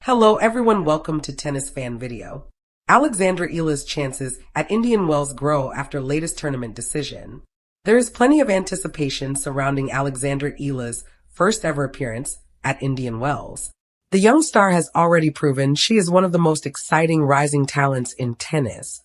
Hello everyone, welcome to Tennis Fan Video. Alexandra Eala's chances at Indian Wells grow after latest tournament decision. There is plenty of anticipation surrounding Alexandra Eala's first ever appearance at Indian Wells. The young star has already proven she is one of the most exciting rising talents in tennis,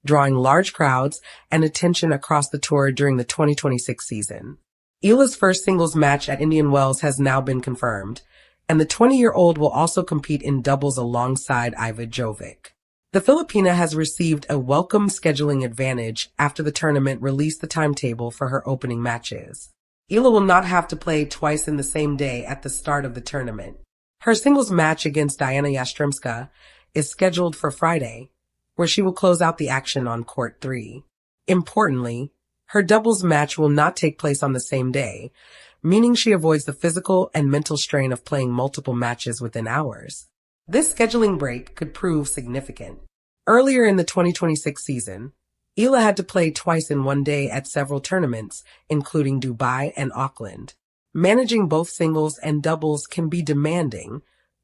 drawing large crowds and attention across the tour during the 2026 season. Eala's first singles match at Indian Wells has now been confirmed, and the 20-year-old will also compete in doubles alongside Iva Jovic. The Filipina has received a welcome scheduling advantage after the tournament released the timetable for her opening matches. Eala will not have to play twice in the same day at the start of the tournament. Her singles match against Diana Yastremska is scheduled for Friday, where she will close out the action on court 3. Importantly, her doubles match will not take place on the same day, meaning she avoids the physical and mental strain of playing multiple matches within hours. This scheduling break could prove significant. Earlier in the 2026 season, Eala had to play twice in one day at several tournaments, including Dubai and Auckland. Managing both singles and doubles can be demanding,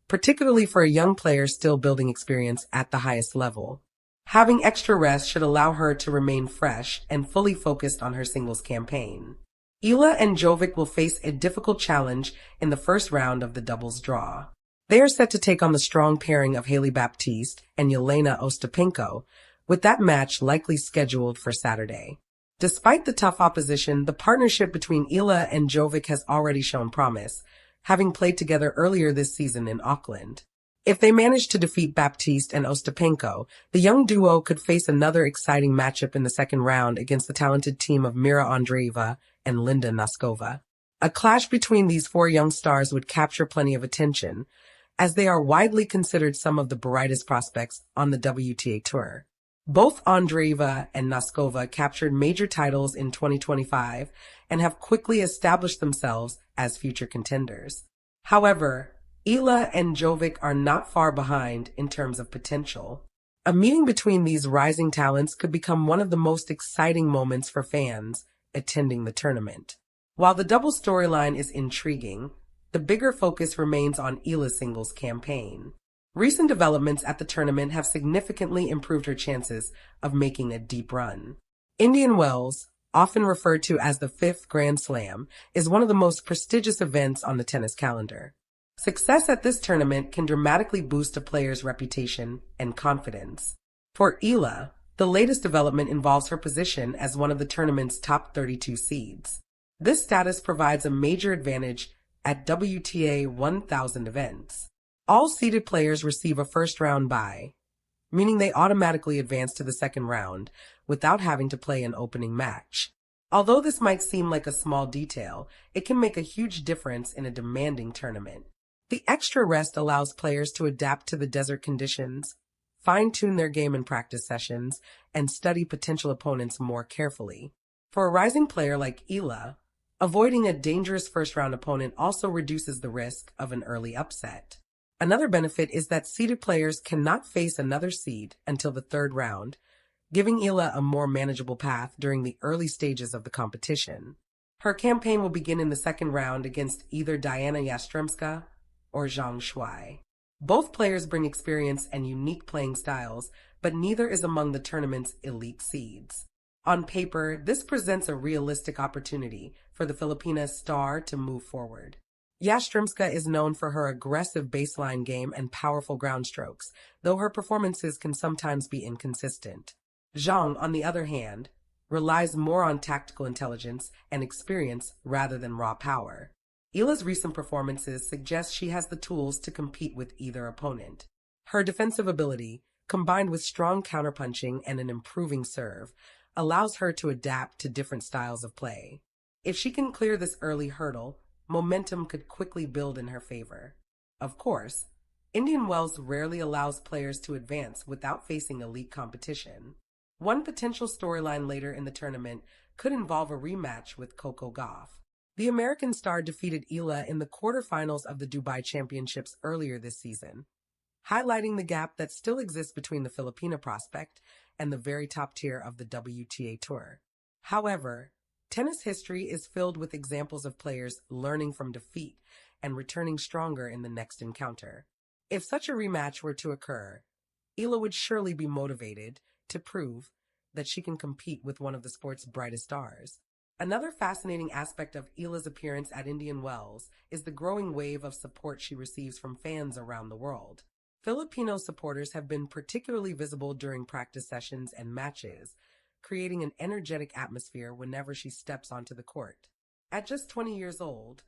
particularly for a young player still building experience at the highest level. Having extra rest should allow her to remain fresh and fully focused on her singles campaign. Eala and Jovic will face a difficult challenge in the first round of the doubles draw. They are set to take on the strong pairing of Hailey Baptiste and Yelena Ostapenko, with that match likely scheduled for Saturday. Despite the tough opposition, the partnership between Eala and Jovic has already shown promise, having played together earlier this season in Auckland. If they manage to defeat Baptiste and Ostapenko, the young duo could face another exciting matchup in the second round against the talented team of Mira Andreeva and Linda Noskova. A clash between these four young stars would capture plenty of attention, as they are widely considered some of the brightest prospects on the WTA Tour. Both Andreeva and Noskova captured major titles in 2025 and have quickly established themselves as future contenders. However, Eala and Jovic are not far behind in terms of potential. A meeting between these rising talents could become one of the most exciting moments for fans attending the tournament. While the double storyline is intriguing, the bigger focus remains on Eala's singles campaign. Recent developments at the tournament have significantly improved her chances of making a deep run. Indian Wells, often referred to as the fifth Grand Slam, is one of the most prestigious events on the tennis calendar. Success at this tournament can dramatically boost a player's reputation and confidence. For Eala, the latest development involves her position as one of the tournament's top 32 seeds. This status provides a major advantage at WTA 1000 events. All seeded players receive a first-round bye, meaning they automatically advance to the second round without having to play an opening match. Although this might seem like a small detail, it can make a huge difference in a demanding tournament. The extra rest allows players to adapt to the desert conditions, fine-tune their game in practice sessions, and study potential opponents more carefully. For a rising player like Eala, avoiding a dangerous first-round opponent also reduces the risk of an early upset. Another benefit is that seeded players cannot face another seed until the third round, giving Eala a more manageable path during the early stages of the competition. Her campaign will begin in the second round against either Diana Yastremska or Zhang Shuai. Both players bring experience and unique playing styles, but neither is among the tournament's elite seeds. On paper, this presents a realistic opportunity for the Filipinotennisstar to move forward. Yastremska is known for her aggressive baseline game and powerful ground strokes, though her performances can sometimes be inconsistent. Zhang, on the other hand, relies more on tactical intelligence and experience rather than raw power. Eala's recent performances suggest she has the tools to compete with either opponent. Her defensive ability, combined with strong counterpunching and an improving serve, allows her to adapt to different styles of play. If she can clear this early hurdle, momentum could quickly build in her favor. Of course, Indian Wells rarely allows players to advance without facing elite competition. One potential storyline later in the tournament could involve a rematch with Coco Gauff. The American star defeated Eala in the quarterfinals of the Dubai Championships earlier this season, highlighting the gap that still exists between the Filipino prospect and the very top tier of the WTA Tour. However, tennis history is filled with examples of players learning from defeat and returning stronger in the next encounter. If such a rematch were to occur, Eala would surely be motivated to prove that she can compete with one of the sport's brightest stars. Another fascinating aspect of Eala's appearance at Indian Wells is the growing wave of support she receives from fans around the world. Filipino supporters have been particularly visible during practice sessions and matches, creating an energetic atmosphere whenever she steps onto the court. At just 20 years old,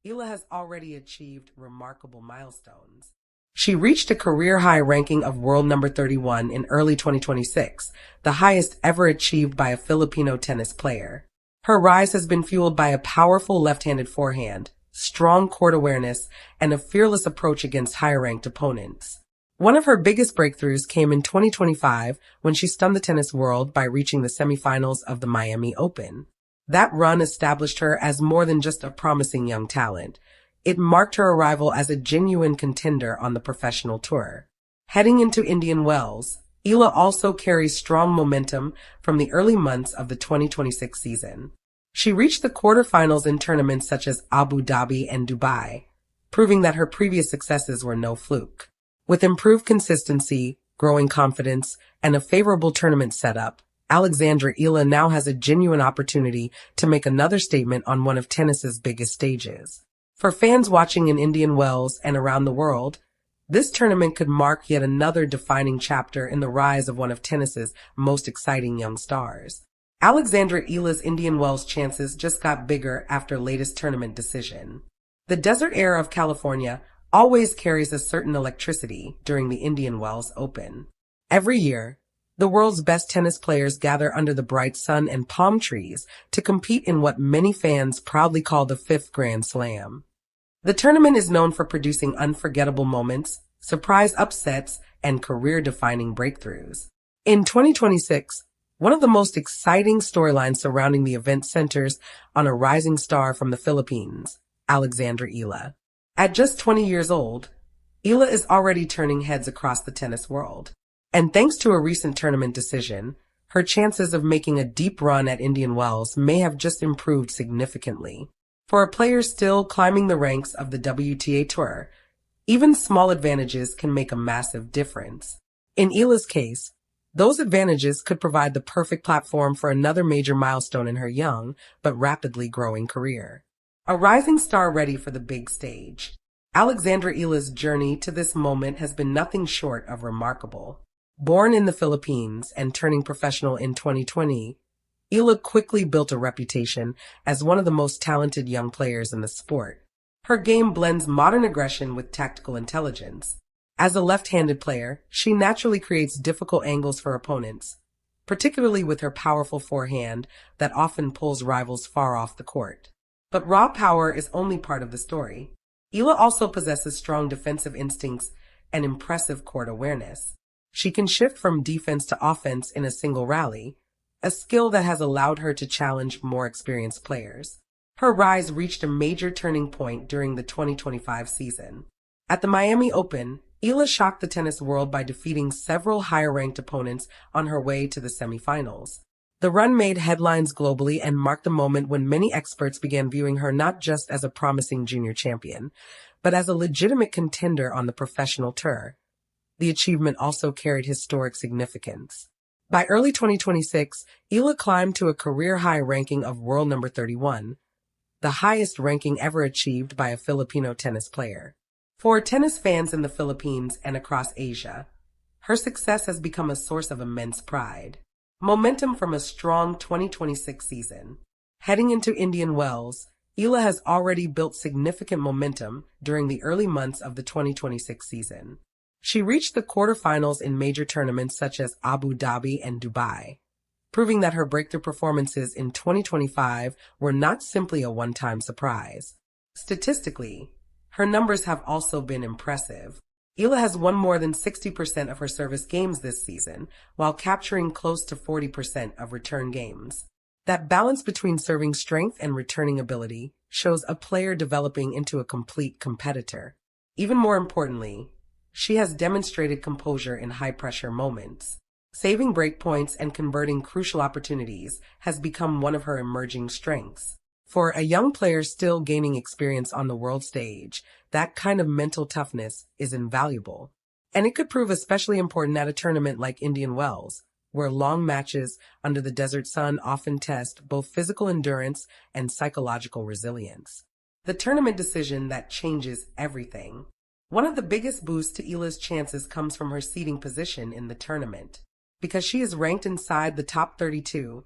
Eala has already achieved remarkable milestones. She reached a career-high ranking of world number 31 in early 2026, the highest ever achieved by a Filipino tennis player. Her rise has been fueled by a powerful left-handed forehand, strong court awareness, and a fearless approach against higher-ranked opponents. One of her biggest breakthroughs came in 2025 when she stunned the tennis world by reaching the semifinals of the Miami Open. That run established her as more than just a promising young talent. It marked her arrival as a genuine contender on the professional tour. Heading into Indian Wells, Eala also carries strong momentum from the early months of the 2026 season. She reached the quarterfinals in tournaments such as Abu Dhabi and Dubai, proving that her previous successes were no fluke. With improved consistency, growing confidence, and a favorable tournament setup, Alexandra Eala now has a genuine opportunity to make another statement on one of tennis's biggest stages. For fans watching in Indian Wells and around the world, this tournament could mark yet another defining chapter in the rise of one of tennis's most exciting young stars. Alexandra Eala's Indian Wells chances just got bigger after latest tournament decision. The desert air of California always carries a certain electricity during the Indian Wells Open. Every year, the world's best tennis players gather under the bright sun and palm trees to compete in what many fans proudly call the fifth Grand Slam. The tournament is known for producing unforgettable moments, surprise upsets, and career-defining breakthroughs. In 2026, one of the most exciting storylines surrounding the event centers on a rising star from the Philippines, Alexandra Eala. At just 20 years old, Eala is already turning heads across the tennis world. And thanks to a recent tournament decision, her chances of making a deep run at Indian Wells may have just improved significantly. For a player still climbing the ranks of the WTA Tour, even small advantages can make a massive difference. In Eala's case, those advantages could provide the perfect platform for another major milestone in her young but rapidly growing career. A rising star ready for the big stage, Alexandra Eala's journey to this moment has been nothing short of remarkable. Born in the Philippines and turning professional in 2020, Eala quickly built a reputation as one of the most talented young players in the sport. Her game blends modern aggression with tactical intelligence. As a left-handed player, she naturally creates difficult angles for opponents, particularly with her powerful forehand that often pulls rivals far off the court. But raw power is only part of the story. Eala also possesses strong defensive instincts and impressive court awareness. She can shift from defense to offense in a single rally, a skill that has allowed her to challenge more experienced players. Her rise reached a major turning point during the 2025 season. At the Miami Open, Eala shocked the tennis world by defeating several higher-ranked opponents on her way to the semifinals. The run made headlines globally and marked the moment when many experts began viewing her not just as a promising junior champion, but as a legitimate contender on the professional tour. The achievement also carried historic significance. By early 2026, Eala climbed to a career-high ranking of world number 31, the highest ranking ever achieved by a Filipino tennis player. For tennis fans in the Philippines and across Asia, her success has become a source of immense pride. Momentum from a strong 2026 season. Heading into Indian Wells, Eala has already built significant momentum during the early months of the 2026 season. She reached the quarterfinals in major tournaments such as Abu Dhabi and Dubai, proving that her breakthrough performances in 2025 were not simply a one-time surprise. Statistically, her numbers have also been impressive. Eala has won more than 60% of her service games this season, while capturing close to 40% of return games. That balance between serving strength and returning ability shows a player developing into a complete competitor. Even more importantly, she has demonstrated composure in high-pressure moments. Saving breakpoints and converting crucial opportunities has become one of her emerging strengths. For a young player still gaining experience on the world stage, that kind of mental toughness is invaluable. And it could prove especially important at a tournament like Indian Wells, where long matches under the desert sun often test both physical endurance and psychological resilience. The tournament decision that changes everything. One of the biggest boosts to Eala's chances comes from her seeding position in the tournament. Because she is ranked inside the top 32,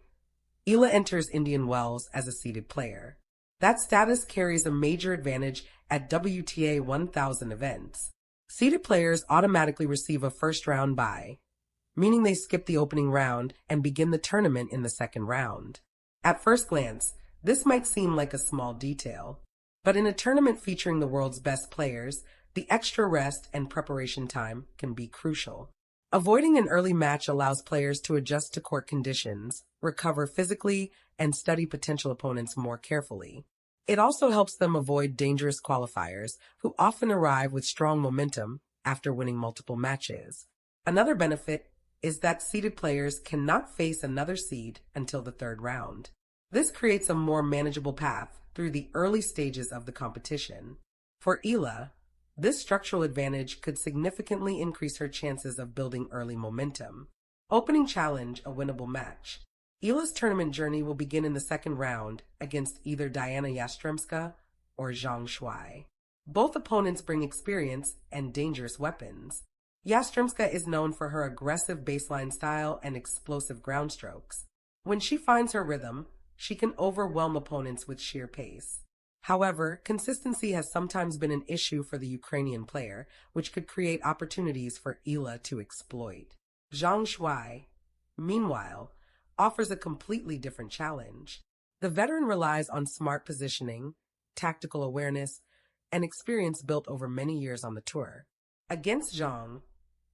Eala enters Indian Wells as a seeded player. That status carries a major advantage at WTA 1000 events. Seeded players automatically receive a first-round bye, meaning they skip the opening round and begin the tournament in the second round. At first glance, this might seem like a small detail, but in a tournament featuring the world's best players, the extra rest and preparation time can be crucial. Avoiding an early match allows players to adjust to court conditions, recover physically, and study potential opponents more carefully. It also helps them avoid dangerous qualifiers who often arrive with strong momentum after winning multiple matches. Another benefit is that seeded players cannot face another seed until the third round. This creates a more manageable path through the early stages of the competition. For Eala, this structural advantage could significantly increase her chances of building early momentum. Opening challenge, a winnable match. Eala's tournament journey will begin in the second round against either Diana Yastremska or Zhang Shuai. Both opponents bring experience and dangerous weapons. Yastremska is known for her aggressive baseline style and explosive ground strokes. When she finds her rhythm, she can overwhelm opponents with sheer pace. However, consistency has sometimes been an issue for the Ukrainian player, which could create opportunities for Eala to exploit. Zhang Shuai, meanwhile, offers a completely different challenge. The veteran relies on smart positioning, tactical awareness, and experience built over many years on the tour. Against Zhang,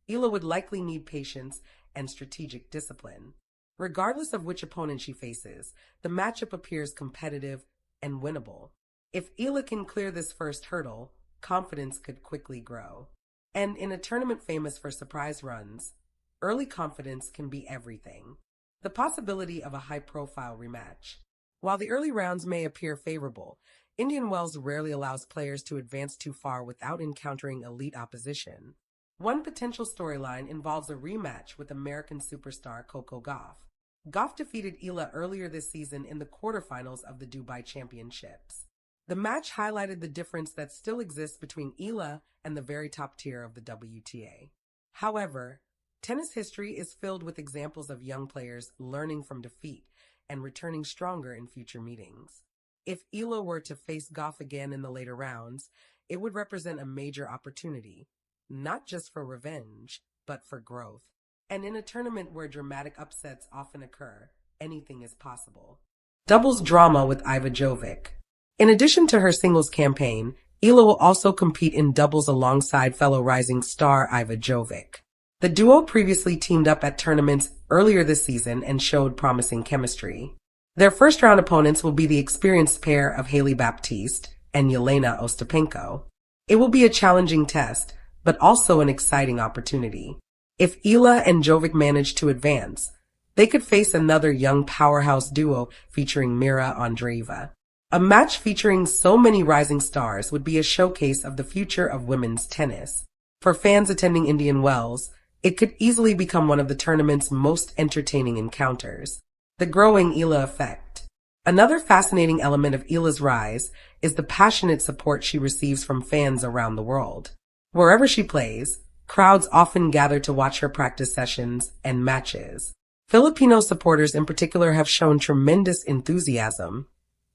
Eala would likely need patience and strategic discipline. Regardless of which opponent she faces, the matchup appears competitive and winnable. If Eala can clear this first hurdle, confidence could quickly grow. And in a tournament famous for surprise runs, early confidence can be everything. The possibility of a high-profile rematch. While the early rounds may appear favorable, Indian Wells rarely allows players to advance too far without encountering elite opposition. One potential storyline involves a rematch with American superstar Coco Gauff. Gauff defeated Eala earlier this season in the quarterfinals of the Dubai Championships. The match highlighted the difference that still exists between Eala and the very top tier of the WTA. However, tennis history is filled with examples of young players learning from defeat and returning stronger in future meetings. If Eala were to face Gauff again in the later rounds, it would represent a major opportunity, not just for revenge, but for growth. And in a tournament where dramatic upsets often occur, anything is possible. Doubles drama with Iva Jovic. In addition to her singles campaign, Eala will also compete in doubles alongside fellow rising star Iva Jovic. The duo previously teamed up at tournaments earlier this season and showed promising chemistry. Their first-round opponents will be the experienced pair of Haley Baptiste and Yelena Ostapenko. It will be a challenging test, but also an exciting opportunity. If Eala and Jovic manage to advance, they could face another young powerhouse duo featuring Mira Andreeva. A match featuring so many rising stars would be a showcase of the future of women's tennis. For fans attending Indian Wells, it could easily become one of the tournament's most entertaining encounters. The growing Eala effect. Another fascinating element of Eala's rise is the passionate support she receives from fans around the world. Wherever she plays, crowds often gather to watch her practice sessions and matches. Filipino supporters in particular have shown tremendous enthusiasm,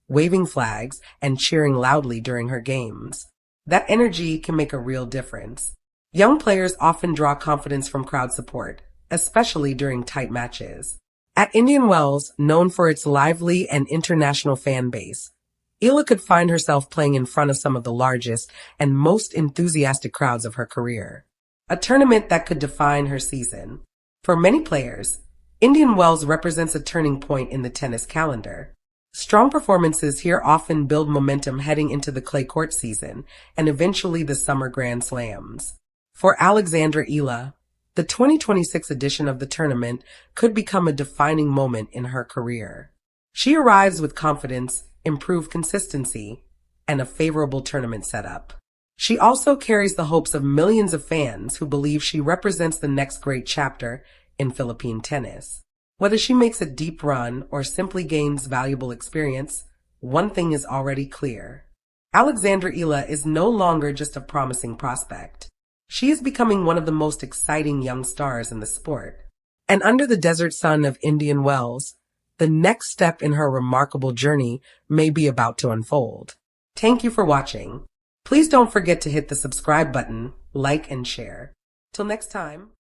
waving flags and cheering loudly during her games. That energy can make a real difference. Young players often draw confidence from crowd support, especially during tight matches. At Indian Wells, known for its lively and international fan base, Eala could find herself playing in front of some of the largest and most enthusiastic crowds of her career. A tournament that could define her season. For many players, Indian Wells represents a turning point in the tennis calendar. Strong performances here often build momentum heading into the clay court season and eventually the summer Grand Slams. For Alexandra Eala, the 2026 edition of the tournament could become a defining moment in her career. She arrives with confidence, improved consistency, and a favorable tournament setup. She also carries the hopes of millions of fans who believe she represents the next great chapter in Philippine tennis. Whether she makes a deep run or simply gains valuable experience, one thing is already clear. Alexandra Eala is no longer just a promising prospect. She is becoming one of the most exciting young stars in the sport. And under the desert sun of Indian Wells, the next step in her remarkable journey may be about to unfold. Thank you for watching. Please don't forget to hit the subscribe button, like, and share. Till next time.